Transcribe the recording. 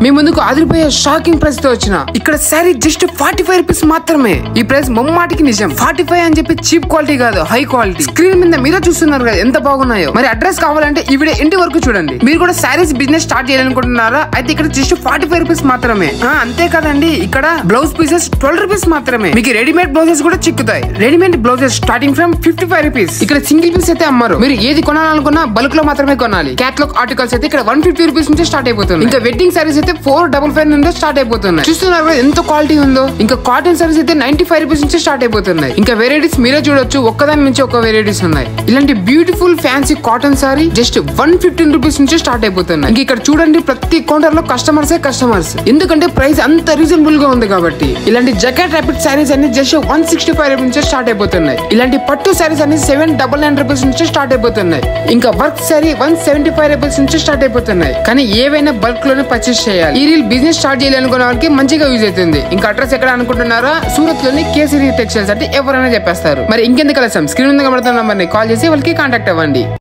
మీ ముందుకు అదిరిపోయే shocking price తో వచ్చిన ఇక్కడ శారీ జస్ట్ 45 రూపీస్ మాత్రమే. ఈ ప్రైస్ మొమ్మాటికి నిజం. 45 అని చెప్పి చీప్ క్వాలిటీ కాదు, హై క్వాలిటీ. స్క్రీన్ మీద మీద చూస్తున్నారు కదా ఎంత బాగున్నాయో. మరి అడ్రస్ కావాలంటే ఈ వీడియో ఇంటి వరకు చూడండి. మీరు కూడా శారీస్ బిజినెస్ స్టార్ట్ చేయాలనుకుంటున్నారా? అయితే ఇక్కడ జస్ట్ 45 రూపీస్ మాత్రమే. అంతే కదండి, ఇక్కడ బ్లౌజ్ పీసెస్ 12 రూపీస్ మాత్రమే. మీకు రెడీమేడ్ బ్లౌజెస్ కూడా చిక్కుతాయి. Readymade blouses starting from 55 rupees. ఇక్కడ సింగిల్ పీస్ అయితే అమ్మారు. మీరు ఏది కొనాలనుకున్నా బల్క్ లో మాత్రమే కొనాలి. క్యాటలాగ్ ఆర్టికల్స్ అయితే ఇక్కడ 150 రూపీస్ నుంచి స్టార్ట్ అయిపోతుంది. ఇంకా వెడ్డింగ్ సారీస్ అయితే 455 నుండి స్టార్ట్ అయిపోతున్నాయి. చూస్తున్నారు ఎంత క్వాలిటీ ఉందో. ఇంకా కాటన్ సారీస్ అయితే 95 రూపీస్ నుంచి స్టార్ట్ అయిపోతున్నాయి. ఇంకా వెరైటీస్ మీరే చూడొచ్చు, ఒక్కదాని నుంచి ఒక వెరైటీస్ ఉన్నాయి. ఇలాంటి beautiful fancy cotton sorry just 115 rupees నుంచి స్టార్ట్ అయిపోతున్నాయి. ఇంకా ఇక్కడ చూడండి, ప్రతి కౌంటర్ లో కస్టమర్స్. ఎందుకంటే ప్రైస్ అంత రీజనబుల్ గా ఉంది కాబట్టి. ఇలాంటి జకెట్ ర్యాపిడ్ సారీస్ అన్ని జస్ట్ 165 రూపీస్ నుంచి స్టార్ట్ అయిపోతున్నాయి. ఇలాంటి పట్టు సారీస్ అన్ని 799 రూపీస్ నుంచి స్టార్ట్ అయిపోతున్నాయి. ఇంకా వర్క్ సారీ 175 రూపీస్ నుంచి స్టార్ట్ అయిపోతున్నాయి. కానీ ఏవైనా బల్క్ లోనే పర్చేస్ చేయాలి. ఈ రీల్ బిజినెస్ స్టార్ట్ చేయాలనుకున్న వారికి మంచిగా యూజ్ అవుతుంది. ఇంకా అడ్రస్ ఎక్కడ అనుకుంటున్నారా? సూరత్ లోని కేసరి టెక్స్టైల్స్ అంటే ఎవరైనా చెప్పేస్తారు. మరి ఇంకెందుకు ఆలస్యం, స్క్రీన్ మీద కనబడుతున్న నంబర్ని కాల్ చేసి వాళ్ళకి కాంటాక్ట్ అవ్వండి.